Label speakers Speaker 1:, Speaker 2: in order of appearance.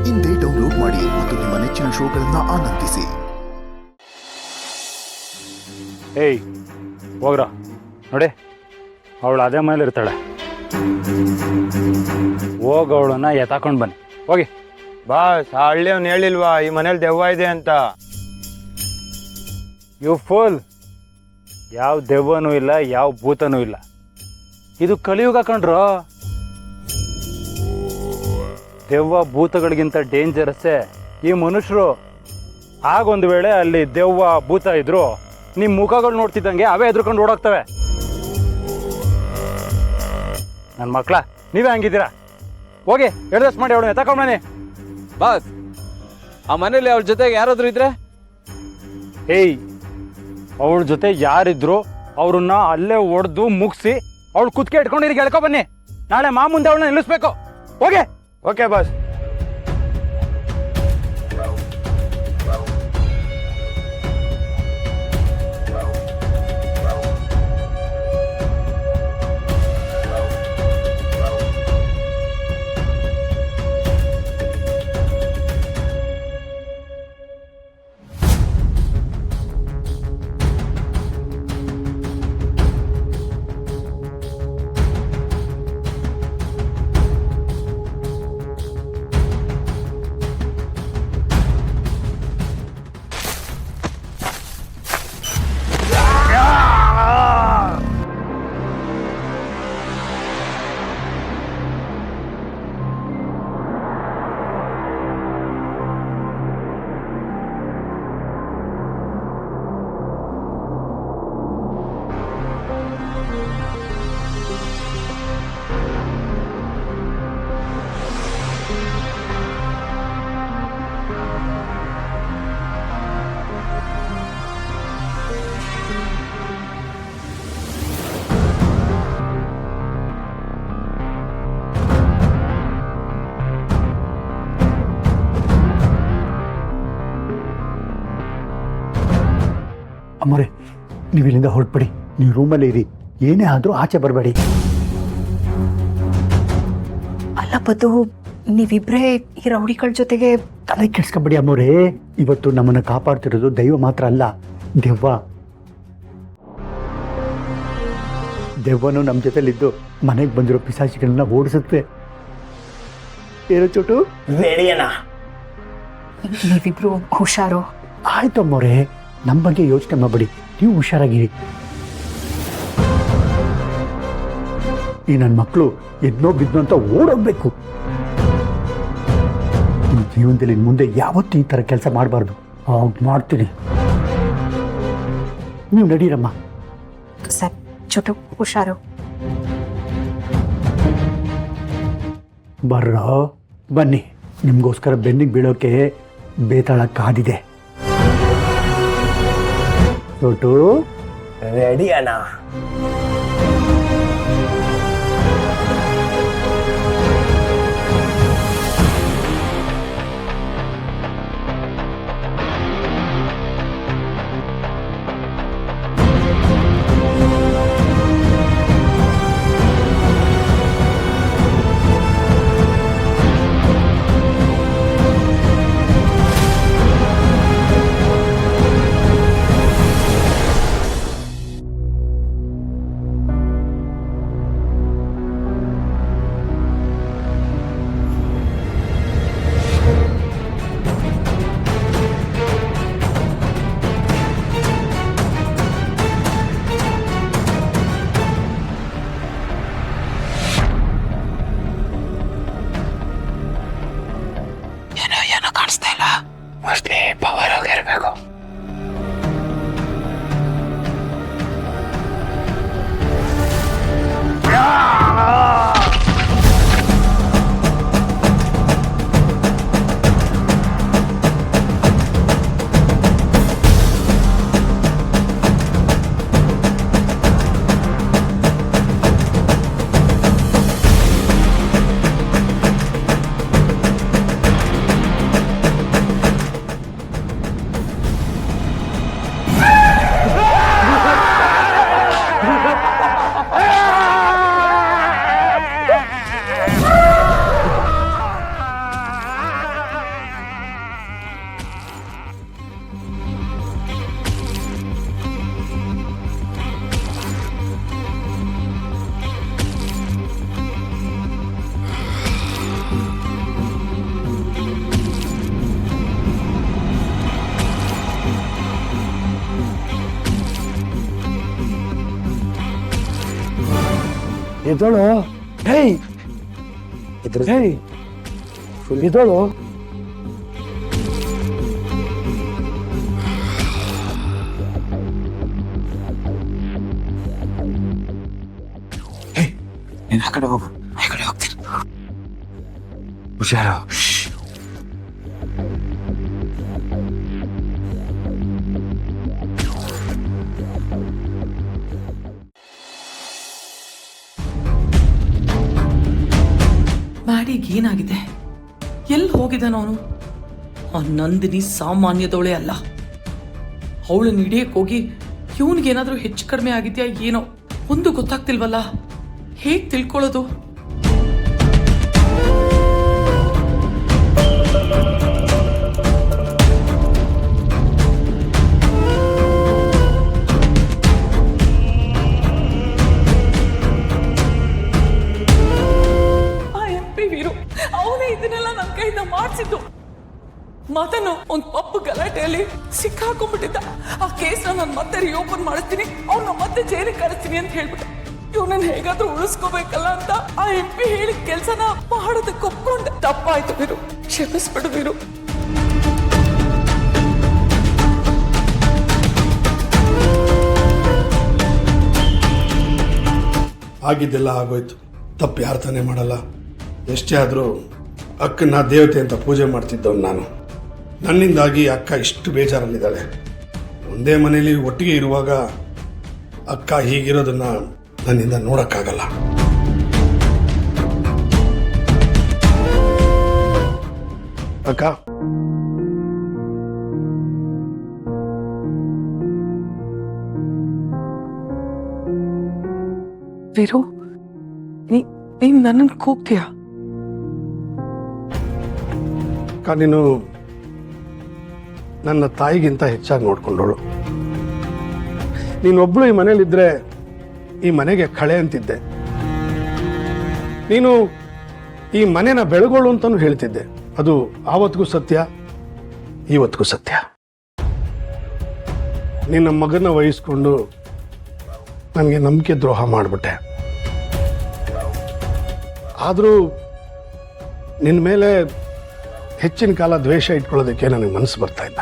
Speaker 1: ಇಂದೇ ಡೌನ್ಲೋಡ್ ಮಾಡಿ ಮತ್ತು ನಿಮ್ಮ ನೆಚ್ಚಿನ ಶೋಗಳನ್ನ ಆನಂದಿಸಿ.
Speaker 2: ಏಯ್ ಹೋಗ್ರ ನೋಡಿ, ಅವಳು ಅದೇ ಮನೇಲಿ ಇರ್ತಾಳೆ. ಹೋಗ ಅವಳನ್ನ ಎತ್ತಾಕೊಂಡು ಬನ್ನಿ, ಹೋಗಿ.
Speaker 3: ಬಾಸ್, ಆ ಹಳ್ಳಿಯವ್ನು ಹೇಳಿಲ್ವಾ ಈ ಮನೇಲಿ ದೆವ್ವ ಇದೆ ಅಂತ?
Speaker 2: ಯು ಫುಲ್, ಯಾವ ದೆವ್ವನೂ ಇಲ್ಲ, ಯಾವ ಭೂತನೂ ಇಲ್ಲ. ಇದು ಕಲಿಯುಗ ಕಂಡ್ರು. ದೆವ್ವ ಭೂತಗಳಿಗಿಂತ ಡೇಂಜರಸ್ಸೇ ಈ ಮನುಷ್ಯರು. ಆಗೊಂದು ವೇಳೆ ಅಲ್ಲಿ ದೆವ್ವ ಭೂತ ಇದ್ರು, ನಿಮ್ಮ ಮುಖಗಳು ನೋಡ್ತಿದ್ದಂಗೆ ಅವೇ ಎದ್ರುಕೊಂಡು ಓಡೋಗ್ತವೆ. ನನ್ನ ಮಕ್ಕಳ, ನೀವೇ ಹಂಗಿದ್ದೀರಾ? ಹೋಗಿ ಎಡ್ರೆಸ್ ಮಾಡಿ ಅವಳು ತಗೊಂಡು ಬನ್ನಿ.
Speaker 4: ಬಾಸ್, ಆ ಮನೇಲಿ ಅವ್ರ ಜೊತೆಗೆ ಯಾರಾದ್ರೂ ಇದ್ರೆ?
Speaker 2: ಏಯ್, ಅವಳ ಜೊತೆ ಯಾರಿದ್ರು ಅವ್ರನ್ನ ಅಲ್ಲೇ ಹೊಡೆದು ಮುಗಿಸಿ ಅವಳು ಕುತ್ಕೆ ಇಟ್ಕೊಂಡು ಇಲ್ಲಿ ಹೇಳ್ಕೊ ಬನ್ನಿ. ನಾಳೆ ಮುಂದೆ ಅವಳನ್ನ ನಿಲ್ಲಿಸ್ಬೇಕು. ಹೋಗಿ.
Speaker 3: Okay boss.
Speaker 5: ಅಮ್ಮರೇ, ನೀವು ಇಲ್ಲಿಂದ ಹೊರಟ್ಬಿಡಿ. ನೀವು ರೂಮಲ್ಲಿ ಇರಿ, ಏನೇ ಆದರೂ ಆಚೆ ಬರಬೇಡಿ.
Speaker 6: ಅಲ್ಲ ಬದು, ನೀವಿಬ್ರೇ ಈ ರೌಡಿಗಳ ಜೊತೆಗೆ
Speaker 5: ತಲೆ ಕೆಡ್ಸ್ಕೊಬೇಡಿ ಅಮ್ಮರೇ. ಇವತ್ತು ನಮ್ಮನ್ನು ಕಾಪಾಡ್ತಿರೋದು ದೈವ ಮಾತ್ರ ಅಲ್ಲ, ದೆವ್ವ. ದೆವ್ವನು ನಮ್ಮ ಜೊತೆಲಿದ್ದು ಮನೆಗೆ ಬಂದಿರೋ ಪಿಶಾಚಿಗಳನ್ನ ಓಡಿಸುತ್ತೆ. ಏನೋ ಚೋಟು?
Speaker 6: ನೀವಿಬ್ರು ಹುಷಾರು.
Speaker 5: ಆಯ್ತು ಅಮ್ಮರೇ, ನಮ್ಮ ಬಗ್ಗೆ ಯೋಚನೆ ಮಾಡಬೇಡಿ, ನೀವು ಹುಷಾರಾಗಿರಿ. ಈ ನನ್ನ ಮಕ್ಕಳು ಎದ್ನೋ ಬಿದ್ನೋ ಅಂತ ಓಡೋಗ್ಬೇಕು. ನಿಮ್ಮ ಜೀವನದಲ್ಲಿ ಮುಂದೆ ಯಾವತ್ತೂ ಈ ಥರ ಕೆಲಸ ಮಾಡಬಾರ್ದು. ಮಾಡ್ತೀನಿ, ನೀವು ನಡೀರಮ್ಮ.
Speaker 6: ಸರ್, ಚೋಟು ಹುಷಾರು.
Speaker 5: ಬರ್ರೋ, ಬನ್ನಿ. ನಿಮಗೋಸ್ಕರ ಬೆನ್ನಿಗೆ ಬೀಳೋಕೆ ಬೇತಾಳ ಕಾದಿದೆ. ಚೋಟು
Speaker 4: ರೆಡಿ ಅಣ್ಣ.
Speaker 5: ಎದ್ದೋಳು. ಹೇಯ್ ಹೇಯ್ ಎದ್ದೋಳು.
Speaker 1: ನೀನು ಆ ಕಡೆ ಹೋಗು, ಆ ಕಡೆ ಹೋಗ್ತೀನಿ. ಹುಷಾರು.
Speaker 7: ಮ್ಯಾಡಿಗೆ ಏನಾಗಿದೆ? ಎಲ್ಲಿ ಹೋಗಿದ್ದಾನ ಅವನು? ಆ ನಂದಿನಿ ಸಾಮಾನ್ಯದವಳೇ ಅಲ್ಲ. ಅವಳನ್ನ ಹಿಡಿಯಕ್ಕೆ ಹೋಗಿ ಇವನಿಗೇನಾದ್ರೂ ಹೆಚ್ಚು ಕಡಿಮೆ ಆಗಿದ್ಯಾ ಏನೋ ಒಂದು ಗೊತ್ತಾಗ್ತಿಲ್ವಲ್ಲ. ಹೇಗೆ ತಿಳ್ಕೊಳ್ಳೋದು? ಅವನೇ ಇದನ್ನೆಲ್ಲ ನನ್ನ ಕೈಯಿಂದ ಮಾಡಿಸಿದ್ದು. ಮದನು ಒಂದ್ ಪಪ್ಪು ಗಲಾಟೆಯಲ್ಲಿ ಸಿಕ್ಕಾಕೊಂಡ್ಬಿಟ್ಟಿದ್ದ. ಆ ಕೇಸ್ನ ನಾನು ಮತ್ತೆ ರಿಓಪನ್ ಮಾಡಿಸ್ತೀನಿ, ಅವ್ನ ಮತ್ತೆ ಜೈಲಿಗೆ ಕಳಿಸ್ತೀನಿ ಅಂತ ಹೇಳ್ಬಿಟ್ಟು ಇವನನ್ನ ಹೇಗಾದ್ರೂ ಉಳಿಸ್ಕೋಬೇಕಲ್ಲ ಅಂತ ಆ MP ಹೇಳಿದ ಕೆಲ್ಸನ ಮಾಡೋದಕ್ಕೆ ಒಪ್ಕೊಂಡೆ. ತಪ್ಪಾಯ್ತು ವೀರು, ಕ್ಷಮಿಸ್ಬಿಡು ವೀರು.
Speaker 8: ಆಗಿದ್ದೆಲ್ಲ ಆಗೋಯ್ತು. ತಪ್ಪು ಯಾರು ತಾನೇ ಮಾಡಲ್ಲ. ಎಷ್ಟೇ ಆದರೂ ಅಕ್ಕನ ದೇವತೆ ಅಂತ ಪೂಜೆ ಮಾಡ್ತಿದ್ದವನು ನಾನು. ನನ್ನಿಂದಾಗಿ ಅಕ್ಕ ಇಷ್ಟು ಬೇಜಾರಲ್ಲಿದ್ದಾಳೆ. ಒಂದೇ ಮನೇಲಿ ಒಟ್ಟಿಗೆ ಇರುವಾಗ ಅಕ್ಕ ಹೀಗಿರೋದನ್ನ ನನ್ನಿಂದ ನೋಡೋಕ್ಕಾಗಲ್ಲ. ಅಕ್ಕ,
Speaker 7: ವೀರು, ನೀನ್ ನನ್ನನ್ನು ಕೂಗ್ತೀಯ?
Speaker 8: ಅಕ್ಕ, ನೀನು ನನ್ನ ತಾಯಿಗಿಂತ ಹೆಚ್ಚಾಗಿ ನೋಡ್ಕೊಂಡೋಳು. ನೀನೊಬ್ಳು ಈ ಮನೇಲಿದ್ರೆ ಈ ಮನೆಗೆ ಕಳೆ ಅಂತಿದ್ದೆ. ನೀನು ಈ ಮನೆನ ಬೆಳಗೋಳು ಅಂತಾನು ಹೇಳ್ತಿದ್ದೆ. ಅದು ಆವತ್ತಿಗೂ ಸತ್ಯ, ಇವತ್ತಿಗೂ ಸತ್ಯ. ನಿನ್ನ ಮಗನ ವಹಿಸ್ಕೊಂಡು ನನಗೆ ನಂಬಿಕೆ ದ್ರೋಹ ಮಾಡಿಬಿಟ್ಟೆ. ಆದರೂ ನಿನ್ನ ಮೇಲೆ ಹೆಚ್ಚಿನ ಕಾಲ ದ್ವೇಷ ಇಟ್ಕೊಳ್ಳೋದಕ್ಕೆ ನನಗೆ ಮನಸ್ಸು ಬರ್ತಾ ಇಲ್ಲ.